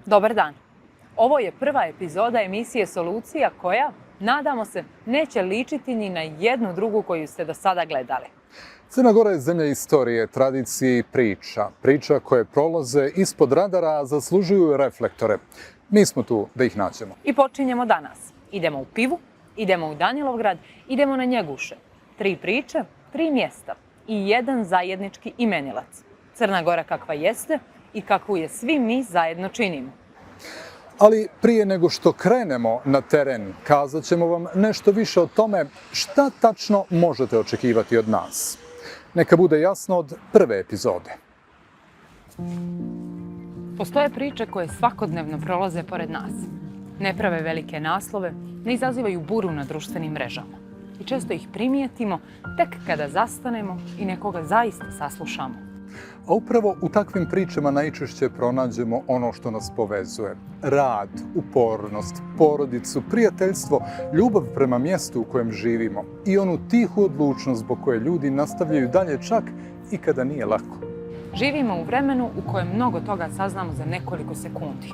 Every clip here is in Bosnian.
Dobar dan. Ovo je prva epizoda emisije Solucija koja, nadamo se, neće ličiti ni na jednu drugu koju ste do sada gledali. Crna Gora je zemlja istorije, tradicije i priča. Priča koje prolaze ispod radara, a zaslužuju reflektore. Mi smo tu da ih nađemo. I počinjemo danas. Idemo u Pivu, idemo u Danilovgrad, idemo na Njeguše. 3 priče, 3 mjesta i jedan zajednički imenilac. Crna Gora kakva jeste i kakvu je svi mi zajedno činimo. Ali prije nego što krenemo na teren, kazat ćemo vam nešto više o tome šta tačno možete očekivati od nas. Neka bude jasno od prve epizode. Postoje priče koje svakodnevno prolaze pored nas. Ne prave velike naslove, ne izazivaju buru na društvenim mrežama. I često ih primijetimo tek kada zastanemo i nekoga zaista saslušamo. A upravo u takvim pričama najčešće pronađemo ono što nas povezuje. Rad, upornost, porodicu, prijateljstvo, ljubav prema mjestu u kojem živimo i onu tihu odlučnost zbog koje ljudi nastavljaju dalje čak i kada nije lako. Živimo u vremenu u kojem mnogo toga saznamo za nekoliko sekundi,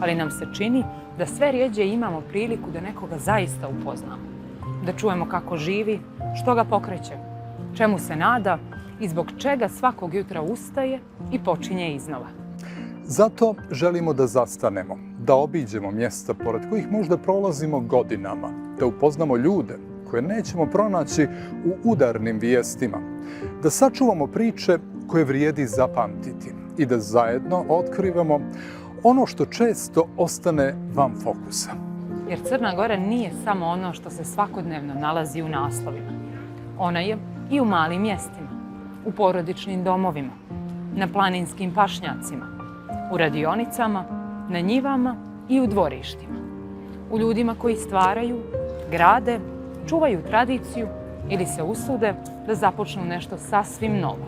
ali nam se čini da sve rjeđe imamo priliku da nekoga zaista upoznamo. Da čujemo kako živi, što ga pokreće, čemu se nada i zbog čega svakog jutra ustaje i počinje iznova. Zato želimo da zastanemo, da obiđemo mjesta pored kojih možda prolazimo godinama, da upoznamo ljude koje nećemo pronaći u udarnim vijestima, da sačuvamo priče koje vrijedi zapamtiti i da zajedno otkrivamo ono što često ostane van fokusa. Jer Crna Gora nije samo ono što se svakodnevno nalazi u naslovima. Ona je i u malim mjestima, u porodičnim domovima, na planinskim pašnjacima, u radionicama, na njivama i u dvorištima. U ljudima koji stvaraju, grade, čuvaju tradiciju ili se usude da započnu nešto sasvim novo.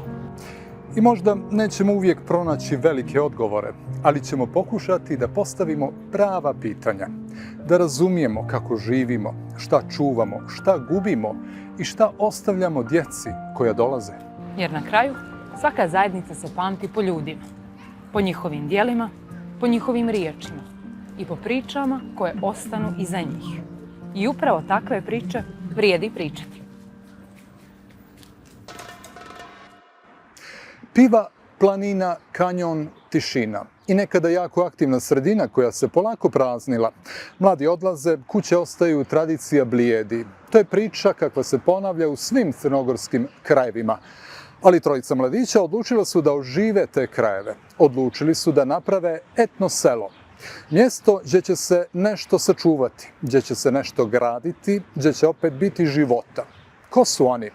I možda nećemo uvijek pronaći velike odgovore, ali ćemo pokušati da postavimo prava pitanja, da razumijemo kako živimo, šta čuvamo, šta gubimo i šta ostavljamo djeci koja dolaze. Jer na kraju svaka zajednica se pamti po ljudima, po njihovim djelima, po njihovim riječima i po pričama koje ostanu iza njih. I upravo takve priče vrijedi pričati. Piva, planina, kanjon, tišina i nekada jako aktivna sredina koja se polako praznila. Mladi odlaze, kuće ostaju, tradicija blijedi. To je priča kakva se ponavlja u svim crnogorskim krajevima. Ali trojica mladića odlučila su da ožive te krajeve. Odlučili su da naprave etno selo. Mjesto gdje će se nešto sačuvati, gdje će se nešto graditi, gdje će opet biti života. Ko su oni?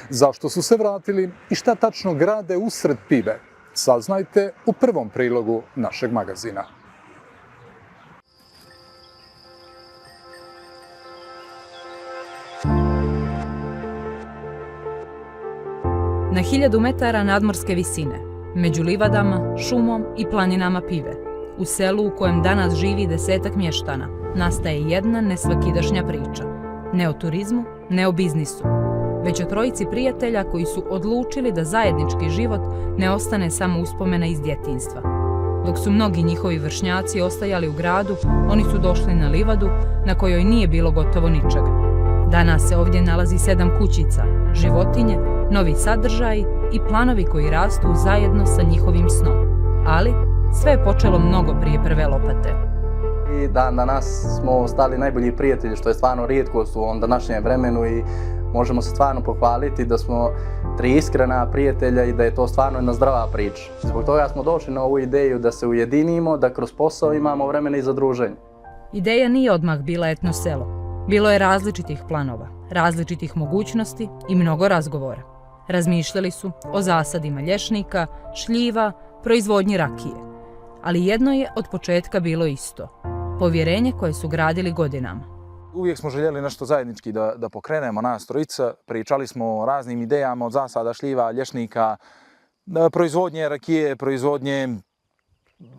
Zašto su se vratili i šta tačno grade usred Pive? Saznajte u prvom prilogu našeg magazina. Na 1000 metara nadmorske visine, među livadama, šumom i planinama Pive, u selu u kojem danas živi 10-ak mještana, nastaje jedna nesvakidašnja priča. Ne o turizmu, ne o biznisu, već o trojici prijatelja koji su odlučili da zajednički život ne ostane samo uspomena iz djetinjstva. Dok su mnogi njihovi vršnjaci ostajali u gradu, oni su došli na livadu na kojoj nije bilo gotovo ničega. Danas se ovdje nalazi 7 kućica, životinje, novi sadržaji i planovi koji rastu zajedno sa njihovim snom. Ali sve je počelo mnogo prije prve lopate. I dan danas smo stali najbolji prijatelji, što je stvarno rijetkost u ovom današnjem vremenu i možemo se stvarno pohvaliti da smo 3 iskrena prijatelja i da je to stvarno jedna zdrava priča. Zbog toga smo došli na ovu ideju da se ujedinimo, da kroz posao imamo vremena i za druženje. Ideja nije odmah bila etno selo. Bilo je različitih planova, različitih mogućnosti i mnogo razgovora. Razmišljali su o zasadima lješnika, šljiva, proizvodnji rakije. Ali jedno je od početka bilo isto. Povjerenje koje su gradili godinama. Uvijek smo željeli nešto zajednički da pokrenemo nas trojica. Pričali smo o raznim idejama od zasada šljiva, lješnika, proizvodnje rakije, proizvodnje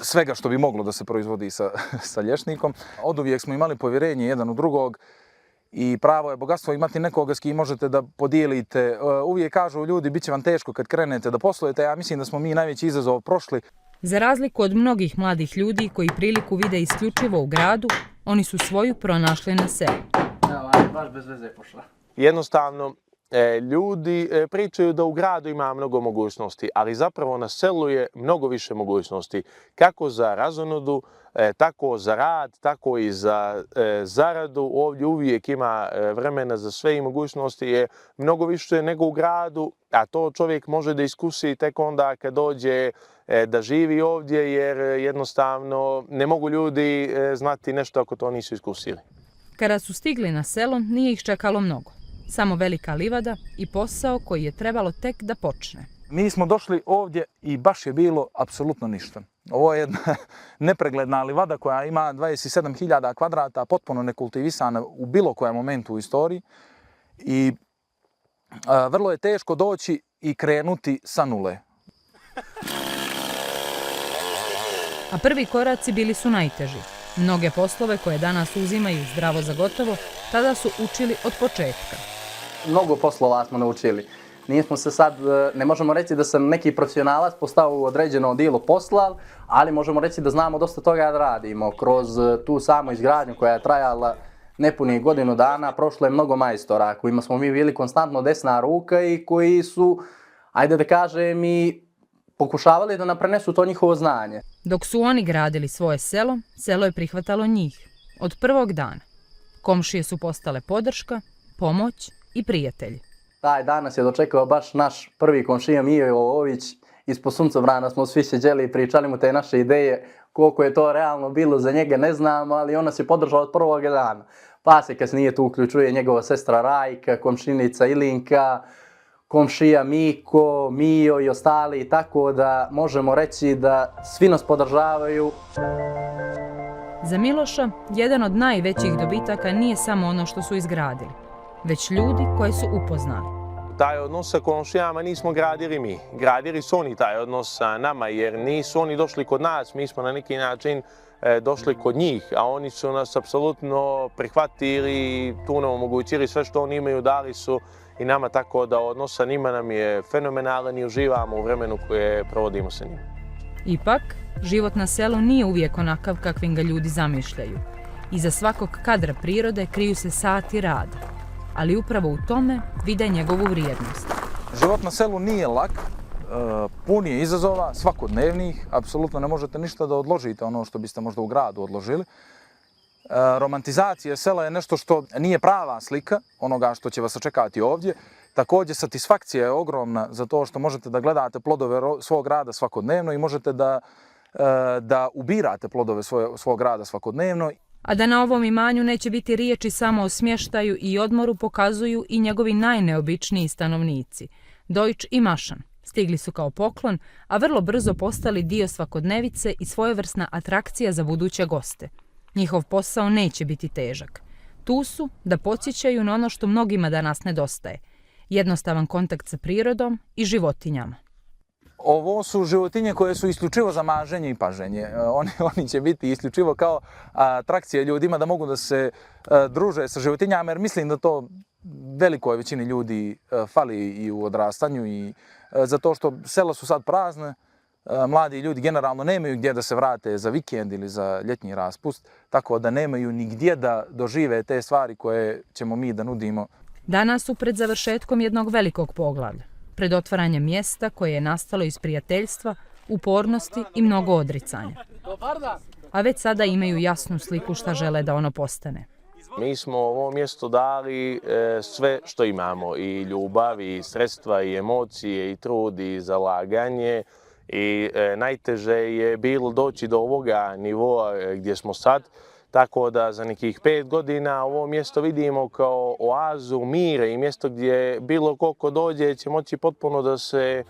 svega što bi moglo da se proizvodi sa lješnikom. Oduvijek smo imali povjerenje jedan u drugog i pravo je bogatstvo imati nekoga s kim možete da podijelite. Uvijek kažu ljudi, bit će vam teško kad krenete da poslujete. Ja mislim da smo mi najveći izazov prošli. Za razliku od mnogih mladih ljudi koji priliku vide isključivo u gradu, oni su svoju pronašli na selu. Evo, baš bez veze pošla. Jednostavno, ljudi pričaju da u gradu ima mnogo mogućnosti, ali zapravo na selu je mnogo više mogućnosti. Kako za razonodu, tako za rad, tako i za zaradu. Ovdje uvijek ima vremena za sve i mogućnosti je mnogo više nego u gradu, a to čovjek može da iskusi tek onda kad dođe da živi ovdje, jer jednostavno ne mogu ljudi znati nešto ako to nisu iskusili. Kada su stigli na selo, nije ih čekalo mnogo. Samo velika livada i posao koji je trebalo tek da počne. Mi smo došli ovdje i baš je bilo apsolutno ništa. Ovo je jedna nepregledna livada koja ima 27.000 kvadrata, potpuno nekultivisana u bilo kojem momentu u istoriji. I vrlo je teško doći i krenuti sa nule. A prvi koraci bili su najteži. Mnoge poslove koje danas uzimaju zdravo za gotovo, tada su učili od početka. Mnogo poslova smo naučili. Nismo se sad, ne možemo reći da sam neki profesionalac postao u određeno dilo posla, ali možemo reći da znamo dosta toga da radimo. Kroz tu samu izgradnju koja je trajala nepunih godinu dana, prošlo je mnogo majstora kojima smo mi bili konstantno desna ruka i koji su, ajde da kažem, i pokušavali da nam prenesu to njihovo znanje. Dok su oni gradili svoje selo, selo je prihvatalo njih. Od prvog dana. Komšije su postale podrška, pomoć i prijatelji. Taj danas je dočekao baš naš prvi komšija Mijo Jovović. Ispod suncobrana smo svi sjeđeli i pričali mu te naše ideje. Koliko je to realno bilo za njega ne znamo, ali on nas je podržao od prvog dana. Pa se kasnije tu uključuje njegova sestra Rajka, komšinica Ilinka, komšija Miko, Mijo i ostali, tako da možemo reći da svi nas podržavaju. Za Miloša, jedan od najvećih dobitaka nije samo ono što su izgradili, već ljudi koje su upoznali. Taj odnos sa komšijama nismo gradili mi. Gradili su oni taj odnos sa nama, jer nisu oni došli kod nas, mi smo na neki način došli kod njih, a oni su nas apsolutno prihvatili, tu nam omogućili sve što oni imaju, dali su i nama, tako da odnos sa njima nam je fenomenalan i uživamo u vremenu koje provodimo sa njima. Ipak, život na selu nije uvijek onakav kakvim ga ljudi zamišljaju. Iza svakog kadra prirode kriju se sati rada, ali upravo u tome vide njegovu vrijednost. Život na selu nije lak, pun je izazova, svakodnevnih, apsolutno ne možete ništa da odložite ono što biste možda u gradu odložili. Romantizacija sela je nešto što nije prava slika onoga što će vas sačekati ovdje. Također, satisfakcija je ogromna za to što možete da gledate plodove svog rada svakodnevno i možete da ubirate plodove svog rada svakodnevno. A da na ovom imanju neće biti riječi samo o smještaju i odmoru pokazuju i njegovi najneobičniji stanovnici, Dojč i Mašan. Stigli su kao poklon, a vrlo brzo postali dio svakodnevice i svojevrsna atrakcija za buduće goste. Njihov posao neće biti težak. Tu su da podsjećaju na ono što mnogima danas nedostaje. Jednostavan kontakt sa prirodom i životinjama. Ovo su životinje koje su isključivo za maženje i paženje. Oni će biti isključivo kao atrakcije ljudima da mogu da se druže sa životinjama, jer mislim da to velikoj većini ljudi fali i u odrastanju i zato što sela su sad prazne. Mladi ljudi generalno nemaju gdje da se vrate za vikend ili za ljetni raspust, tako da nemaju ni gdje da dožive te stvari koje ćemo mi da nudimo. Danas su pred završetkom jednog velikog poglavlja, pred otvaranjem mjesta koje je nastalo iz prijateljstva, upornosti i mnogo odricanja. A već sada imaju jasnu sliku šta žele da ono postane. Mi smo ovom mjestu dali sve što imamo, i ljubav, i sredstva, i emocije, i trud, i zalaganje. I najteže je bilo doći do ovoga nivoa gdje smo sad, tako da za nekih 5 godina ovo mjesto vidimo kao oazu mira i mjesto gdje bilo koliko dođe će moći potpuno da se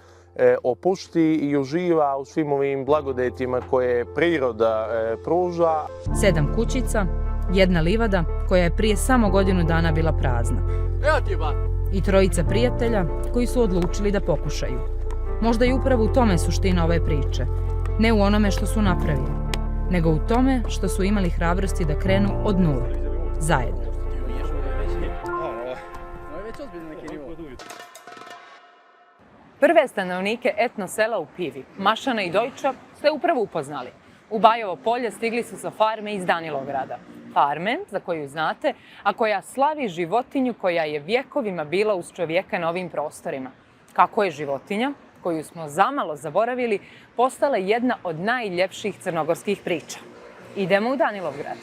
opusti i uživa u svim ovim blagodetima koje priroda pruža. 7 kućica, jedna livada koja je prije samo godinu dana bila prazna. I 3 prijatelja koji su odlučili da pokušaju. Možda i upravo u tome suština ove priče. Ne u onome što su napravili, nego u tome što su imali hrabrosti da krenu od nule. Zajedno. Prve stanovnike etno sela u Pivi, Mašana i Dojča, ste upravo upoznali. U Bajovo polje stigli su sa farme iz Danilovgrada. Farme, za koju znate, a koja slavi životinju koja je vjekovima bila uz čovjeka na ovim prostorima. Kako je životinja, koju smo zamalo zaboravili, postala jedna od najljepših crnogorskih priča. Idemo u Danilovgrad.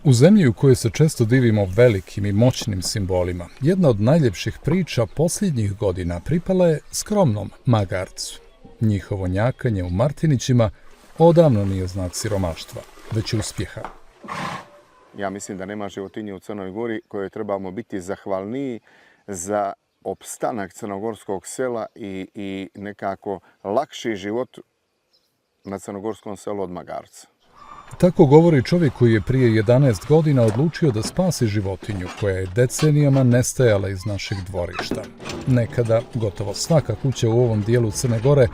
U zemlji u kojoj se često divimo velikim i moćnim simbolima, jedna od najljepših priča posljednjih godina pripala je skromnom magarcu. Njihovo njakanje u Martinićima odavno nije znak siromaštva, već uspjeha. Ja mislim da nema životinje u Crnoj Gori kojoj trebamo biti zahvalniji za opstanak crnogorskog sela i nekako lakši život na crnogorskom selu od magarca. Tako govori čovjek koji je prije 11 godina odlučio da spasi životinju koja je decenijama nestajala iz naših dvorišta. Nekada gotovo svaka kuća u ovom dijelu Crne Gore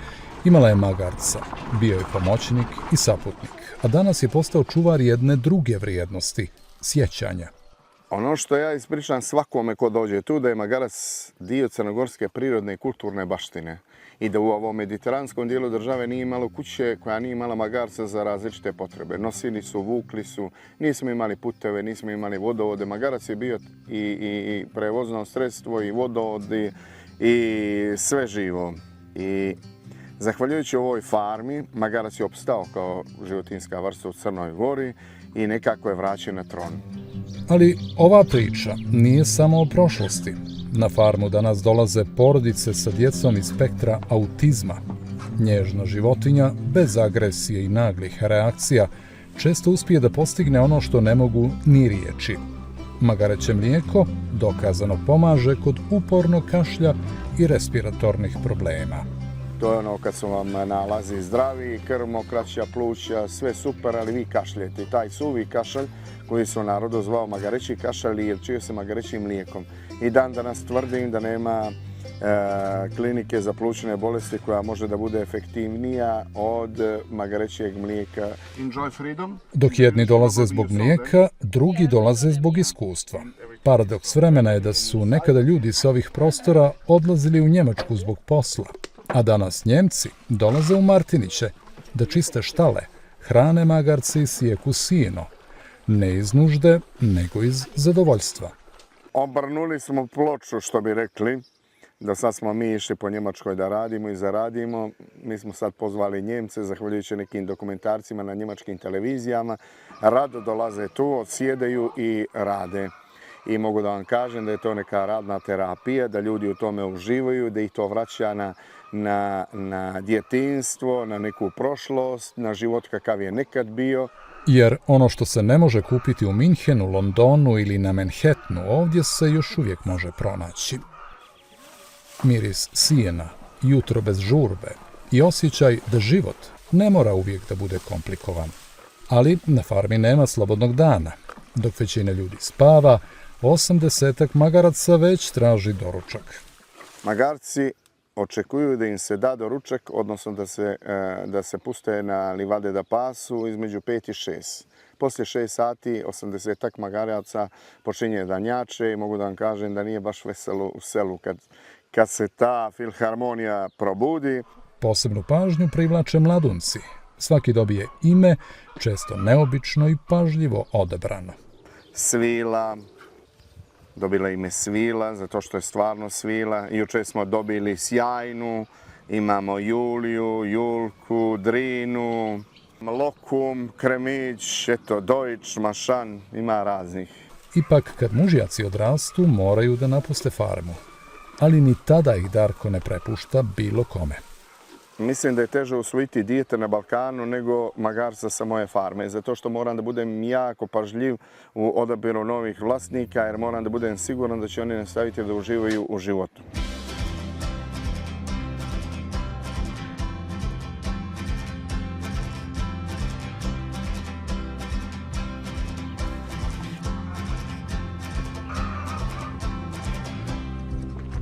imala je magarca, bio je pomoćnik i saputnik, a danas je postao čuvar jedne druge vrijednosti, sjećanja. Ono što ja ispričam svakome ko dođe tu, da je magarac dio crnogorske prirodne i kulturne baštine i da u ovom mediteranskom dijelu države nije imalo kuće koja nije imala magarca za različite potrebe. Nosili su, vukli su, nismo imali puteve, nismo imali vodovode. Magarac je bio i prevozno sredstvo i vodovod i sve živo. I zahvaljujući ovoj farmi, magarac je opstao kao životinjska vrsta u Crnoj Gori i nekako je vraćen na tron. Ali ova priča nije samo o prošlosti. Na farmu danas dolaze porodice sa djecom iz spektra autizma. Nježna životinja, bez agresije i naglih reakcija, često uspije da postigne ono što ne mogu ni riječi. Magareće mlijeko dokazano pomaže kod upornog kašlja i respiratornih problema. To je ono kad su vam nalazi zdravi, krvmo, kraća pluća, sve super, ali vi kašljete. I taj suvi kašalj koji su narodu zvao magareći kašalj jer čuje se magarećim mlijekom. I dan danas tvrdim da nema klinike za plućne bolesti koja može da bude efektivnija od magarećijeg mlijeka. Enjoy freedom. Dok jedni dolaze zbog mlijeka, drugi dolaze zbog iskustva. Paradoks vremena je da su nekada ljudi sa ovih prostora odlazili u Njemačku zbog posla, a danas Njemci dolaze u Martiniće da čiste štale, hrane magarce i sijeku sino. Ne iz nužde, nego iz zadovoljstva. Obrnuli smo ploču, što bi rekli, da sad smo mi išli po Njemačkoj da radimo i zaradimo. Mi smo sad pozvali Njemce, zahvaljujući nekim dokumentarcima na njemačkim televizijama. Rado dolaze tu, odsjedaju i rade. I mogu da vam kažem da je to neka radna terapija, da ljudi u tome uživaju, da ih to vraća na djetinjstvo, na neku prošlost, na život kakav je nekad bio. Jer ono što se ne može kupiti u Minhenu, Londonu ili na Manhattanu, ovdje se još uvijek može pronaći. Miris sijena, jutro bez žurbe i osjećaj da život ne mora uvijek da bude komplikovan. Ali na farmi nema slobodnog dana. Dok većina ljudi spava, 80-ak magaraca već traži doručak. Magarci očekuju da im se da doručak, odnosno da se puste na livade da pasu između 5 i 6. Poslije 6 sati 80-ak magaraca počinje da njače i mogu da vam kažem da nije baš veselo u selu kad se ta filharmonija probudi. Posebnu pažnju privlače mladunci. Svaki dobije ime, često neobično i pažljivo odabrano. Svila, dobila ime Svila, zato što je stvarno svila. Jučer smo dobili Sjajnu, imamo Juliju, Julku, Drinu, Lokum, Kremić, Deutsch, Mašan, ima raznih. Ipak, kad mužjaci odrastu, moraju da napuste farmu. Ali ni tada ih Darko ne prepušta bilo kome. Mislim da je teže usvojiti dijete na Balkanu nego magarca sa moje farme, zato što moram da budem jako pažljiv u odabiru novih vlasnika, jer moram da budem siguran da će oni nastaviti da uživaju u životu.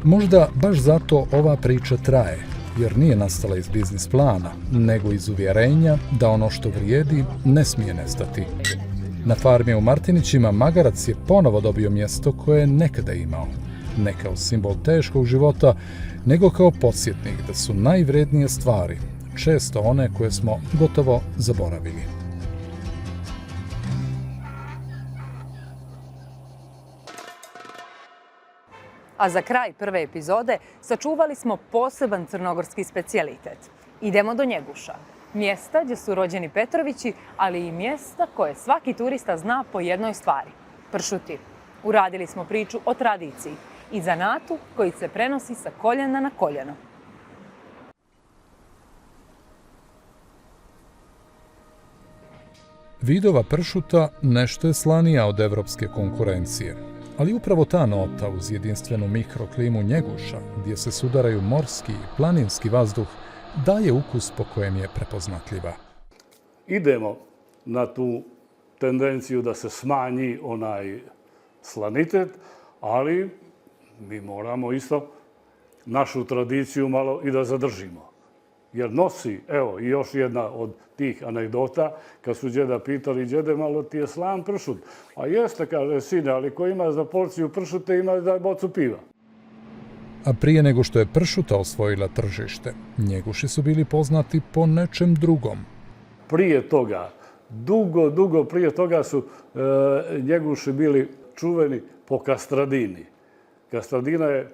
Možda baš zato ova priča traje, jer nije nastala iz biznis plana, nego iz uvjerenja da ono što vrijedi ne smije nestati. Na farmi u Martinićima magarac je ponovo dobio mjesto koje je nekada imao. ne kao simbol teškog života, nego kao podsjetnik da su najvrednije stvari često one koje smo gotovo zaboravili. A za kraj prve epizode sačuvali smo poseban crnogorski specijalitet. Idemo do Njeguša, mjesta gdje su rođeni Petrovići, ali i mjesta koje svaki turista zna po jednoj stvari – pršuti. Uradili smo priču o tradiciji i zanatu koji se prenosi sa koljena na koljeno. Vidova pršuta nešto je slanija od evropske konkurencije, ali upravo ta nota uz jedinstvenu mikroklimu Njeguša, gdje se sudaraju morski i planinski vazduh, daje ukus po kojem je prepoznatljiva. Idemo na tu tendenciju da se smanji onaj slanitet, ali mi moramo isto našu tradiciju malo i da zadržimo. Jer nosi, evo, i još jedna od tih anegdota, kad su džeda pitali, džede, malo ti je slan pršut. A jeste, kaže, sine, ali ko ima za porciju pršute, ima za bocu piva. A prije nego što je pršuta osvojila tržište, Njeguši su bili poznati po nečem drugom. Prije toga, dugo prije toga su Njeguši bili čuveni po kastradini. Kastradina je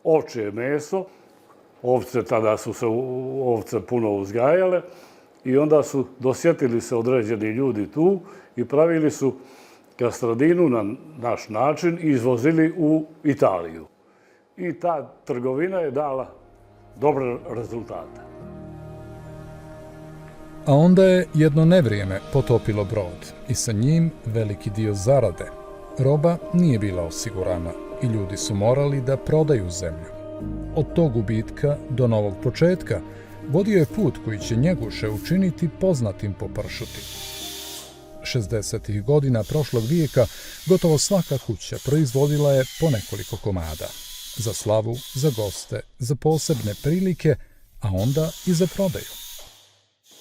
ovčje meso, ovce, tada su se ovce puno uzgajale i onda su dosjetili se određeni ljudi tu i pravili su kastradinu na naš način i izvozili u Italiju. I ta trgovina je dala dobre rezultate. A onda je jedno nevrijeme potopilo brod i sa njim veliki dio zarade. Roba nije bila osigurana i ljudi su morali da prodaju zemlju. Od tog gubitka do novog početka vodio je put koji će Njeguše učiniti poznatim po pršuti. 60. godina prošlog vijeka gotovo svaka kuća proizvodila je po nekoliko komada. Za slavu, za goste, za posebne prilike, a onda i za prodaju.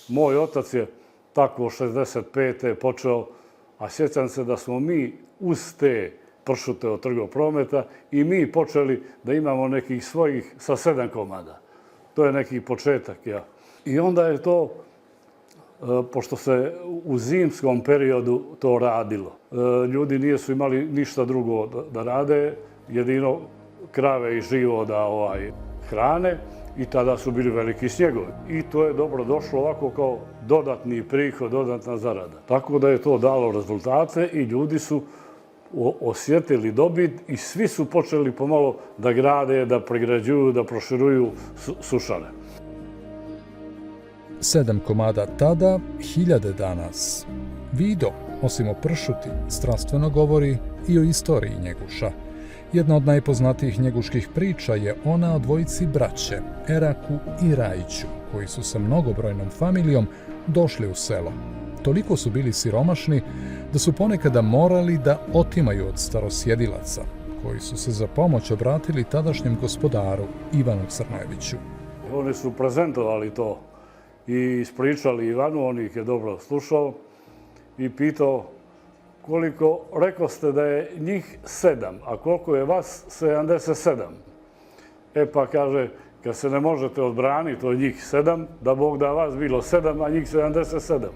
Moj otac je tako 65. počeo, a sjećam se da smo mi uz te pršute od trgoprometa i mi počeli da imamo nekih svojih sa 7 komada. To je neki početak. Ja. I onda je to, pošto se u zimskom periodu to radilo, ljudi nisu imali ništa drugo da rade, jedino krave i živo da hrane i tada su bili veliki snjegovi. I to je dobro došlo ovako kao dodatni prihod, dodatna zarada. Tako da je to dalo rezultate i ljudi su osjetili dobit i svi su počeli pomalo da grade, da pregrađuju, da proširuju sušare. 7 komada tada, 1000 danas. Vido, osim o pršuti, strastveno govori i o istoriji Njeguša. Jedna od najpoznatijih njeguških priča je ona o dvojici braće, Eraku i Rajiću, koji su sa mnogobrojnom familijom došli u selo. Toliko su bili siromašni da su ponekada morali da otimaju od starosjedilaca, koji su se za pomoć obratili tadašnjem gospodaru Ivanu Crnojeviću. Oni su prezentovali to i ispričali Ivanu, on ih je dobro slušao i pitao koliko, rekao ste da je njih 7, a koliko je vas 77. E pa kaže, kad se ne možete odbraniti od njih 7, da Bog da vas bilo 7, a njih 77.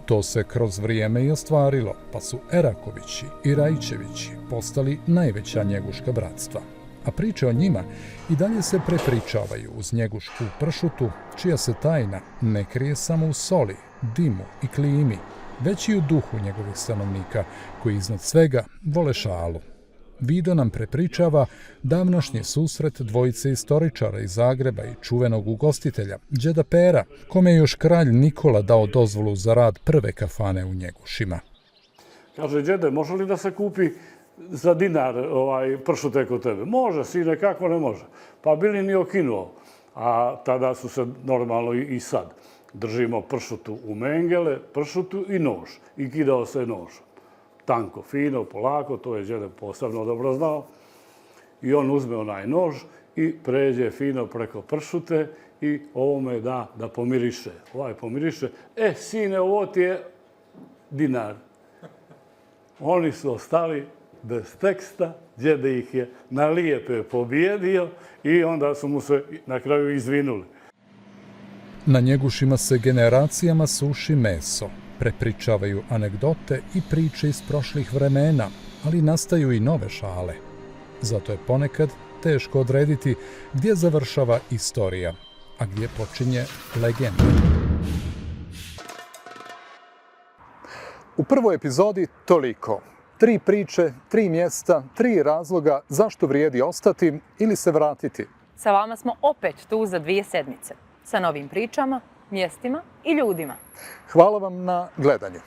To se kroz vrijeme i ostvarilo, pa su Erakovići i Rajićevići postali najveća njeguška bratstva. A priče o njima i dalje se prepričavaju uz njegušku pršutu, čija se tajna ne krije samo u soli, dimu i klimi, već i u duhu njegovih stanovnika, koji iznad svega vole šalu. Vido nam prepričava davnašnji susret dvojice istoričara iz Zagreba i čuvenog ugostitelja, džeda Pera, kome je još kralj Nikola dao dozvolu za rad prve kafane u Njegušima. Kaže, džede, može li da se kupi za dinar pršute kod tebe? Može, sine, kako ne može? Pa bili mi okinuo, a tada su se normalno i sad. Držimo pršutu u mengele, pršutu i nož. I kidao se nož. Tanko, fino, polako, to je džede posebno dobro znao. I on uzme onaj nož i pređe fino preko pršute i ovome da pomiriše. Ovaj pomiriše, sine, ovo ti je dinar. Oni su ostali bez teksta, djede ih je na lijepe pobijedio i onda su mu se na kraju izvinuli. Na Njegušima se generacijama suši meso, prepričavaju anegdote i priče iz prošlih vremena, ali nastaju i nove šale. Zato je ponekad teško odrediti gdje završava istorija, a gdje počinje legenda. U prvoj epizodi toliko. 3 priče, 3 mjesta, 3 razloga zašto vrijedi ostati ili se vratiti. Sa vama smo opet tu za 2 sedmice. Sa novim pričama, mjestima i ljudima. Hvala vam na gledanju.